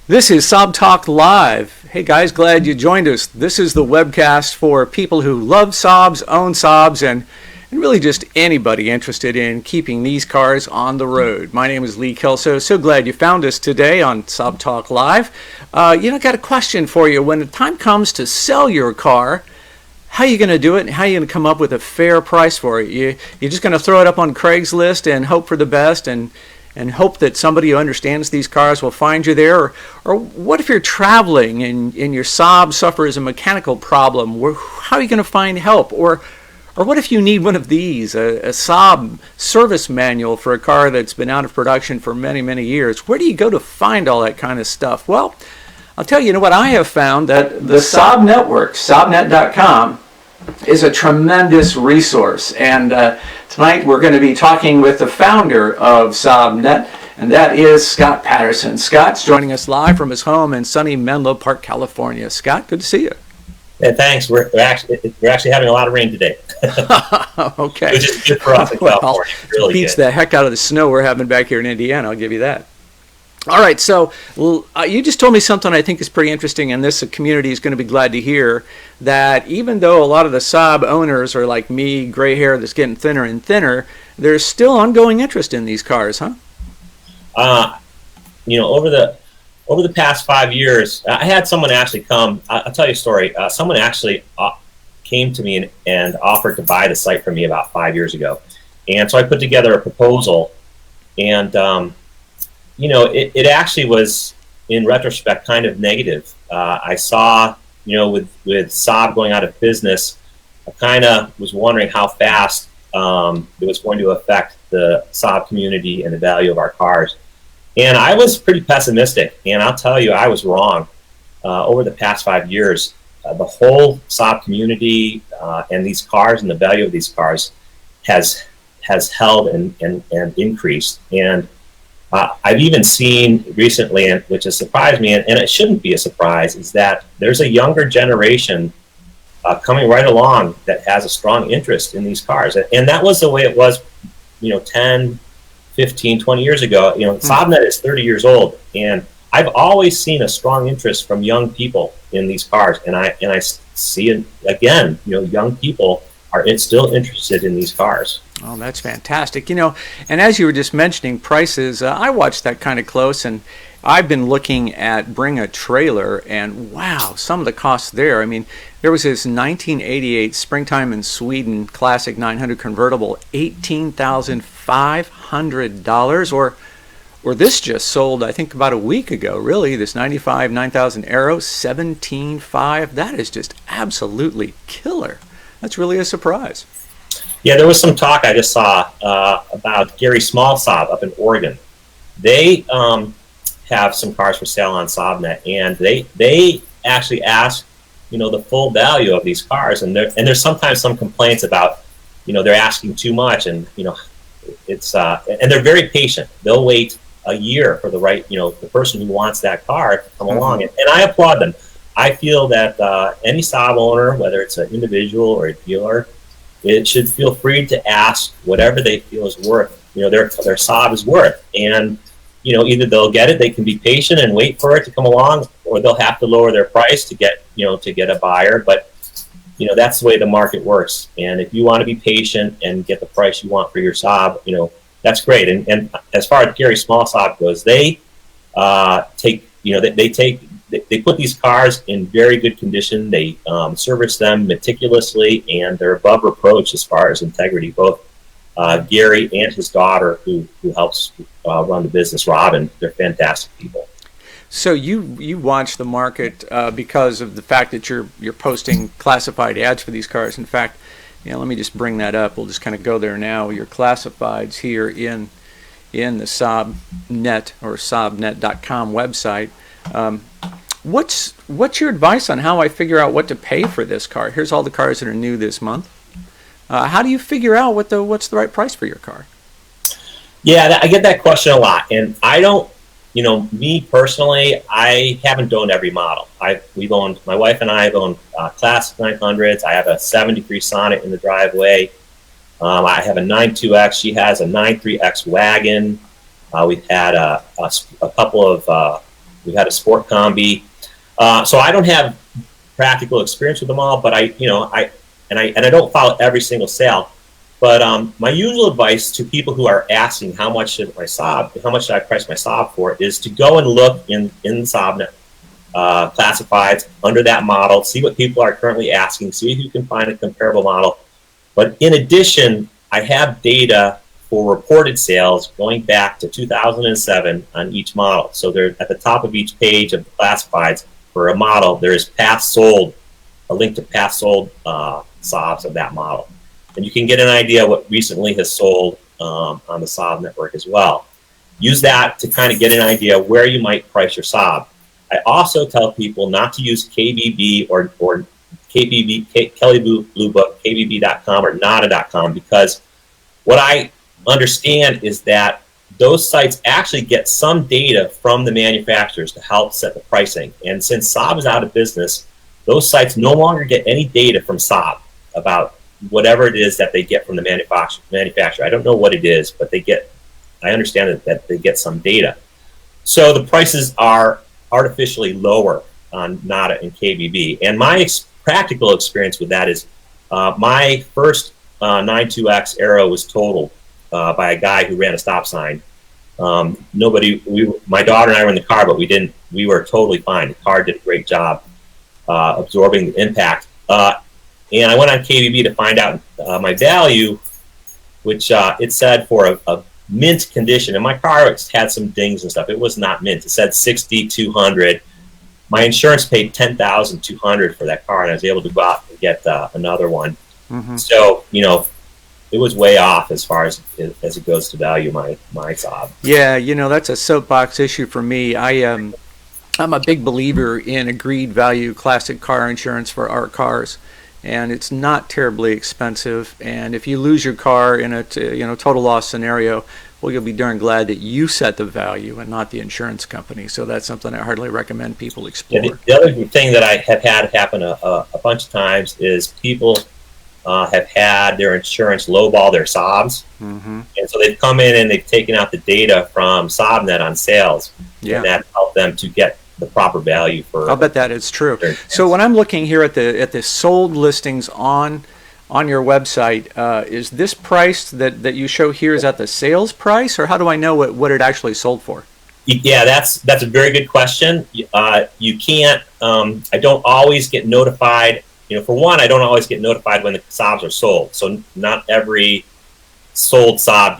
This is SAAB Talk Live. Hey guys, glad you joined us. This is the webcast for people who love Saabs, own Saabs, and really just anybody interested in keeping these cars on the road. My name is Lee Kelso. So glad you found us today on SAAB Talk Live. Got a question for you. When the time comes to sell your car, how are you going to do it, and how are you going to come up with a fair price for it? You're just going to throw it up on Craigslist and hope for the best and hope that somebody who understands these cars will find you there? Or what if you're traveling and your Saab suffers a mechanical problem? How are you going to find help? Or what if you need one of these, a Saab service manual for a car that's been out of production for many, many years? Where do you go to find all that kind of stuff? Well, I'll tell you, what I have found, that the Saab network, Saabnet.com, is a tremendous resource. And tonight we're going to be talking with the founder of Saabnet, and that is Scott Patterson. Scott's joining us live from his home in sunny Menlo Park, California. Scott, good to see you. Yeah, thanks. We're actually having a lot of rain today. Okay. Which is good for us in California. Really beats good. the heck out of the snow we're having back here in Indiana, I'll give you that. All right, so you just told me something I think is pretty interesting, and this community is going to be glad to hear, that even though a lot of the Saab owners are like me, gray hair that's getting thinner and thinner, there's still ongoing interest in these cars, huh? Over the past 5 years, I had someone actually come. I'll tell you a story. Someone actually came to me and offered to buy the site from me about 5 years ago, and so I put together a proposal, and it actually was, in retrospect, kind of negative. I saw, with Saab going out of business, I kind of was wondering how fast it was going to affect the Saab community and the value of our cars. And I was pretty pessimistic, and I'll tell you, I was wrong. Over the past 5 years, the whole Saab community and these cars and the value of these cars has held and increased. And I've even seen recently, which has surprised me, and it shouldn't be a surprise, is that there's a younger generation coming right along that has a strong interest in these cars. And that was the way it was, 10, 15, 20 years ago. Saabnet is 30 years old, and I've always seen a strong interest from young people in these cars. And I see it again, young people are still interested in these cars. Oh, that's fantastic. And as you were just mentioning prices, I watched that kind of close, and I've been looking at Bring a Trailer, and wow, some of the costs there. I mean, there was this 1988 Springtime in Sweden Classic 900 convertible, $18,500, or this just sold, I think, about a week ago, really, this 95 9000 Aero, $17,500. That is just absolutely killer. That's really a surprise. Yeah, there was some talk I just saw about Gary Small Saab up in Oregon. They have some cars for sale on Saabnet, and they actually ask, the full value of these cars, and there's sometimes some complaints about, they're asking too much, and it's and they're very patient. They'll wait a year for the right, the person who wants that car to come along, and I applaud them. I feel that any Saab owner, whether it's an individual or a dealer, it should feel free to ask whatever they feel is worth, their Saab is worth. And, either they'll get it, they can be patient and wait for it to come along, or they'll have to lower their price to get, to get a buyer. But, that's the way the market works. And if you want to be patient and get the price you want for your Saab, that's great. And as far as Gary Small Saab goes, they they put these cars in very good condition. They service them meticulously, and they're above reproach as far as integrity. Both Gary and his daughter, who helps run the business, Robin, they're fantastic people. So you watch the market because of the fact that you're posting classified ads for these cars. In fact, let me just bring that up. We'll just kind of go there now. Your classifieds here in the Saabnet or Saabnet.com website. What's your advice on how I figure out what to pay for this car? Here's all the cars that are new this month. How do you figure out what's the right price for your car? Yeah, I get that question a lot, and I don't. Me personally, I haven't owned every model. We've owned, my wife and I have owned Classic 900s. I have a 73 Sonnet in the driveway. I have a 92X. She has a 93X wagon. We've had a couple of We've had a sport combi. So I don't have practical experience with them all, but I don't follow every single sale. But my usual advice to people who are asking how much should I price my Saab for, is to go and look in Saabnet classifieds under that model, see what people are currently asking, see if you can find a comparable model. But in addition, I have data for reported sales going back to 2007 on each model. So there, at the top of each page of the classifieds for a model, there is past sold, a link to past sold Saabs of that model. And you can get an idea what recently has sold on the Saab network as well. Use that to kind of get an idea where you might price your Saab. I also tell people not to use KBB or KBB, Kelly Blue Book, KBB.com or NADA.com, because what I understand is that those sites actually get some data from the manufacturers to help set the pricing. And since Saab is out of business, those sites no longer get any data from Saab about whatever it is that they get from the manufacturer. I don't know what it is, but I understand that they get some data. So the prices are artificially lower on NADA and KBB. And my practical experience with that is my first 92X Aero was totaled by a guy who ran a stop sign. My daughter and I were in the car, but we were totally fine. The car did a great job absorbing the impact. And I went on KBB to find out my value, which it said for a mint condition. And my car had some dings and stuff. It was not mint. It said 6,200. My insurance paid $10,200 for that car, and I was able to go out and get another one. Mm-hmm. So, it was way off as far as it goes to value my Saab. Yeah, that's a soapbox issue for me. I'm a big believer in agreed value classic car insurance for our cars, and it's not terribly expensive. And if you lose your car in a total loss scenario, well, you'll be darn glad that you set the value and not the insurance company. So that's something I hardly recommend people explore. Yeah, the other thing that I have had happen a bunch of times is people have had their insurance lowball their Saabs. Mm-hmm. And so they've come in and they've taken out the data from Saabnet on sales. Yeah. And that helped them to get the proper value for. I'll bet that is true. So when I'm looking here at the sold listings on your website, is this price that you show here, is that the sales price, or how do I know what it actually sold for? Yeah, that's a very good question. You can't. I don't always get notified. For one, I don't always get notified when the Saabs are sold. So not every sold Saab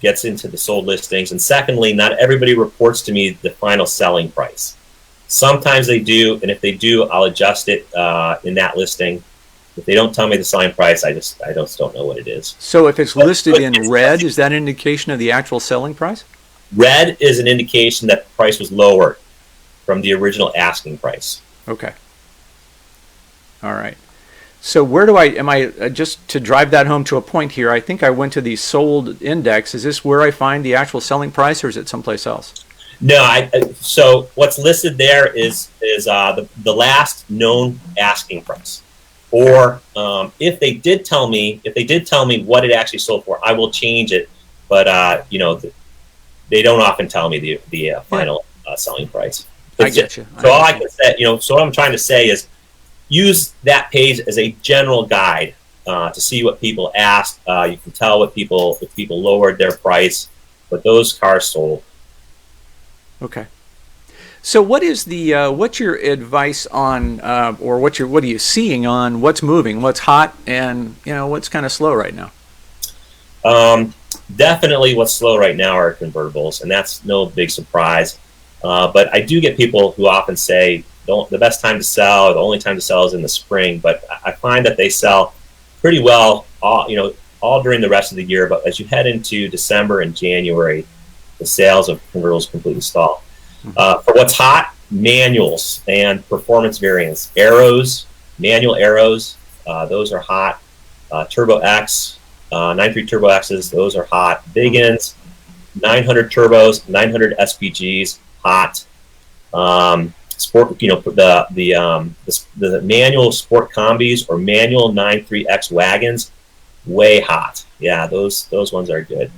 gets into the sold listings. And secondly, not everybody reports to me the final selling price. Sometimes they do, and if they do, I'll adjust it in that listing. If they don't tell me the selling price, I just don't know what it is. So if it's listed in red, is that an indication of the actual selling price? Red is an indication that the price was lower from the original asking price. Okay. All right. So where am I just to drive that home to a point here, I think I went to the sold index. Is this where I find the actual selling price, or is it someplace else? No, so what's listed there is the last known asking price. Or if they did tell me what it actually sold for, I will change it. But they don't often tell me the final selling price. I get you. So all I can say, so what I'm trying to say is, use that page as a general guide to see what people asked. You can tell if people lowered their price, but those cars sold. Okay. So what is what's your advice on, or what are you seeing on what's moving, what's hot, and what's kind of slow right now? Definitely, what's slow right now are convertibles, and that's no big surprise. But I do get people who often say, the best time to sell, the only time to sell is in the spring. But I find that they sell pretty well, all during the rest of the year. But as you head into December and January, the sales of convertibles completely stall. Mm-hmm. For what's hot, manuals and performance variants, manual arrows, those are hot. Turbo X, 93 Turbo X's, those are hot. Big-ins, 900 turbos, 900 SPGs, hot. Sport, the manual sport combis or manual 93X wagons, way hot. Yeah, those ones are good.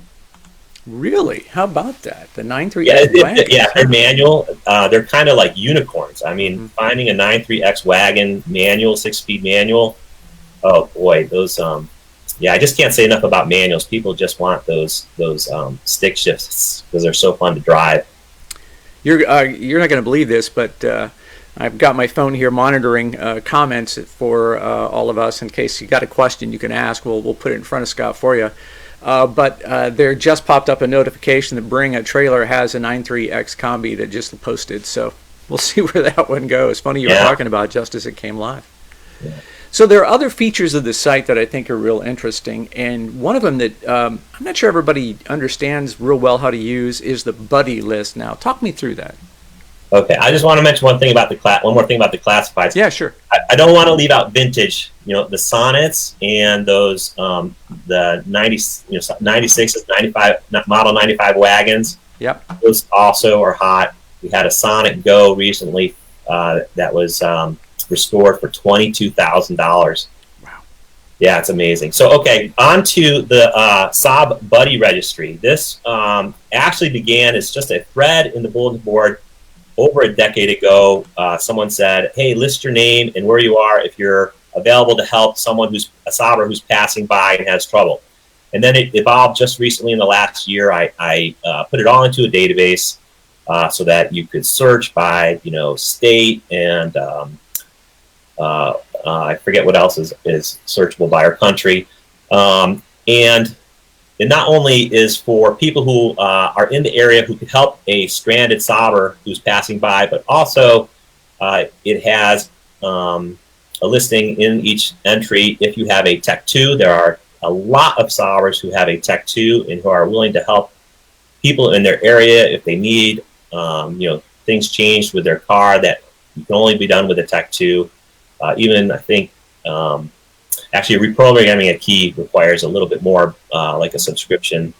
Really? How about that? The 9.3X Yeah, wagons? yeah, they're manual. They're kind of like unicorns. I mean, finding a 9.3X wagon manual, 6-speed manual. Oh boy, those. Yeah, I just can't say enough about manuals. People just want those stick shifts because they're so fun to drive. You're not going to believe this, but I've got my phone here monitoring comments for all of us. In case you got a question, you can ask. We'll put it in front of Scott for you. But there just popped up a notification that Bring a Trailer has a 9.3X Combi that just posted. So we'll see where that one goes. Funny you were talking about just as it came live. Yeah. So there are other features of the site that I think are real interesting, and one of them that I'm not sure everybody understands real well how to use is the buddy list. Now, talk me through that. Okay, I just want to mention one more thing about the classifieds. Yeah, sure. I don't want to leave out vintage. You know, the Saabnets and those the 96s, 95 model 95 wagons. Yep. Those also are hot. We had a Saabnet Go recently that was restored for $22,000. Wow. Yeah, it's amazing. So, okay, on to the SAAB Buddy Registry. This actually began as just a thread in the bulletin board over a decade ago. Someone said, hey, list your name and where you are if you're available to help someone who's a Saabber who's passing by and has trouble. And then it evolved just recently in the last year. I put it all into a database so that you could search by, state and I forget what else is searchable by our country. And it not only is for people who are in the area who could help a stranded Saabber who's passing by, but also it has a listing in each entry if you have a Tech 2. There are a lot of Saabbers who have a Tech 2 and who are willing to help people in their area if they need things changed with their car that can only be done with a Tech 2. Even I think actually reprogramming a key requires a little bit more like a subscription,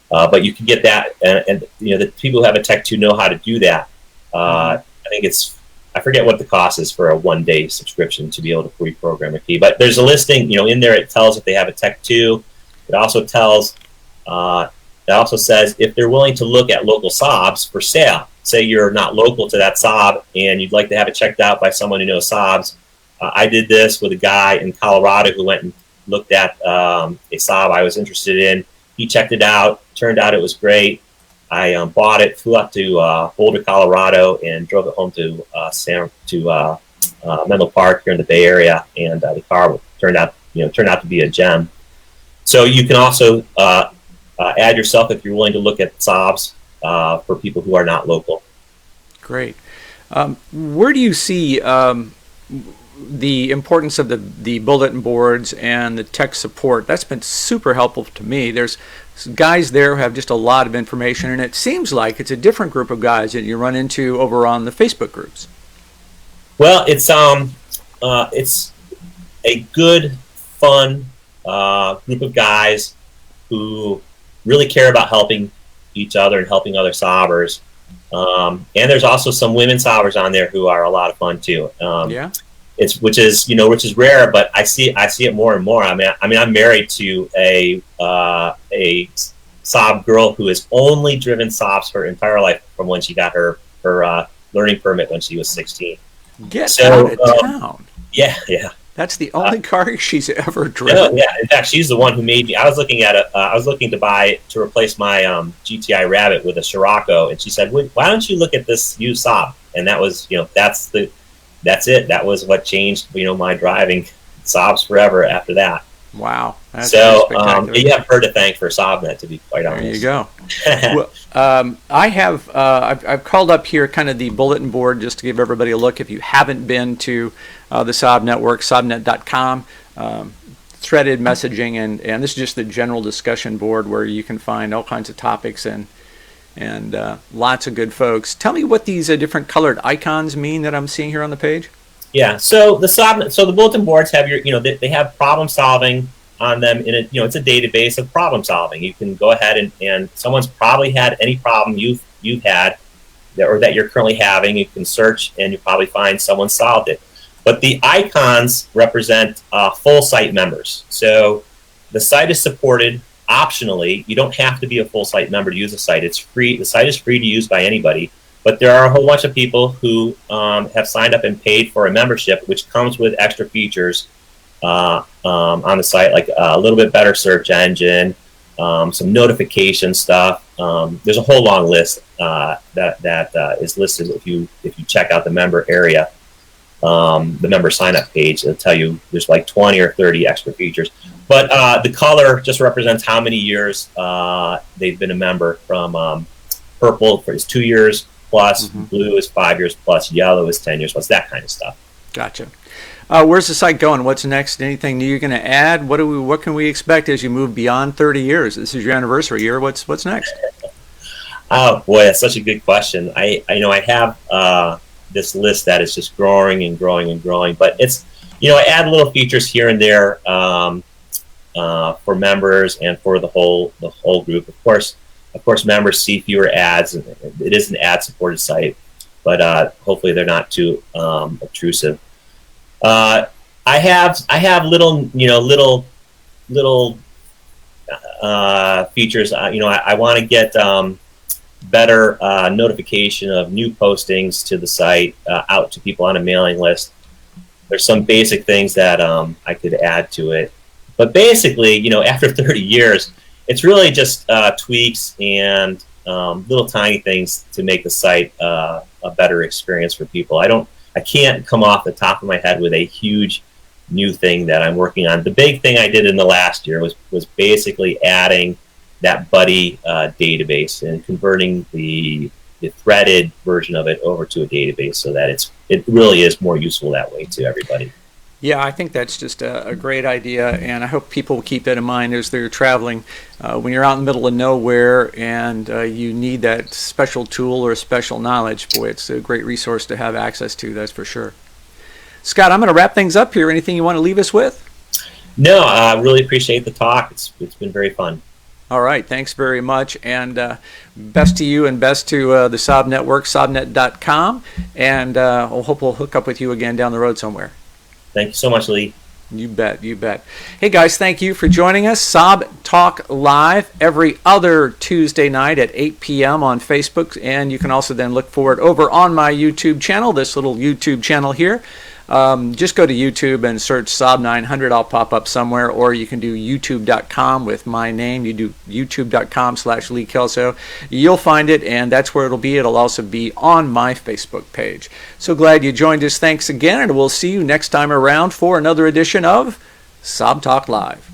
but you can get that, and the people who have a Tech 2 know how to do that. I think I forget what the cost is for a 1-day subscription to be able to reprogram a key, but there's a listing in there. It tells if they have a Tech 2. It also tells it also says if they're willing to look at local Saabs for sale. Say you're not local to that Saab and you'd like to have it checked out by someone who knows Saabs. I did this with a guy in Colorado who went and looked at a Saab I was interested in. He checked it out. Turned out it was great. I bought it, flew out to Boulder, Colorado, and drove it home to Menlo Park here in the Bay Area. And the car turned out to be a gem. So you can also add yourself if you're willing to look at Saabs for people who are not local. Great. Where do you see the importance of the bulletin boards and the tech support? That's been super helpful to me. There's guys there who have just a lot of information, and it seems like it's a different group of guys that you run into over on the Facebook groups. Well, it's a good, fun group of guys who really care about helping each other and helping other Saabbers. And there's also some women Saabbers on there who are a lot of fun too. Yeah. Which is rare, but I see it more and more. I mean, I'm married to a Saab girl who has only driven Saabs her entire life from when she got her learning permit when she was 16. Get out of town. Yeah. That's the only car she's ever driven. Yeah. In fact, she's the one who made me. I was looking to replace my GTI Rabbit with a Scirocco, and she said, "Why don't you look at this used Saab?" And that was, that's it. That was what changed, my driving. Saabs forever after that. Wow. That's so you have her to thank for Saabnet, to be quite honest. There you go. Well, I've called up here kind of the bulletin board just to give everybody a look. If you haven't been to the Saab network, saabnet.com, threaded messaging, and this is just the general discussion board where you can find all kinds of topics and lots of good folks. Tell me what these different colored icons mean that I'm seeing here on the page. Yeah, so the bulletin boards have they have problem solving on them in it's a database of problem solving. You can go ahead and someone's probably had any problem you've had or that you're currently having. You can search and you probably find someone solved it. But the icons represent full site members. So the site is supported optionally, you don't have to be a full site member to use the site. It's free. The site is free to use by anybody. But there are a whole bunch of people who have signed up and paid for a membership, which comes with extra features on the site, like a little bit better search engine, some notification stuff. There's a whole long list that is listed if you check out the member area, the member sign up page. It'll tell you there's like 20 or 30 extra features. But the color just represents how many years they've been a member. From purple is 2 years plus, blue is 5 years plus, yellow is 10 years plus, that kind of stuff. Gotcha. Where's the site going? What's next? Anything new you're going to add? What can we expect as you move beyond 30 years? This is your anniversary year. What's next? Oh boy, that's such a good question. I have this list that is just growing and growing and growing, but it's, I add little features here and there for members and for the whole group. Of course, members see fewer ads. It is an ad-supported site, but hopefully they're not too obtrusive. I have little features. I want to get better notification of new postings to the site out to people on a mailing list. There's some basic things that I could add to it, but basically, after 30 years, it's really just tweaks and little tiny things to make the site a better experience for people. I can't come off the top of my head with a huge new thing that I'm working on. The big thing I did in the last year was basically adding that buddy database and converting the threaded version of it over to a database so that it really is more useful that way to everybody. Yeah, I think that's just a great idea, and I hope people will keep that in mind as they're traveling. When you're out in the middle of nowhere and you need that special tool or special knowledge, boy, it's a great resource to have access to, that's for sure. Scott, I'm going to wrap things up here. Anything you want to leave us with? No, I really appreciate the talk. It's been very fun. All right, thanks very much, and best to you and best to the Saab Network, saabnet.com, and I hope we'll hook up with you again down the road somewhere. Thank you so much, Lee. You bet, you bet. Hey guys, thank you for joining us. SAAB Talk Live every other Tuesday night at 8 p.m. on Facebook, and you can also then look for it over on my YouTube channel, this little YouTube channel here. Just go to YouTube and search Saab 900. I'll pop up somewhere, or you can do youtube.com with my name. You do youtube.com/Lee Kelso. You'll find it, and that's where it'll be. It'll also be on my Facebook page. So glad you joined us. Thanks again, and we'll see you next time around for another edition of SAAB Talk Live.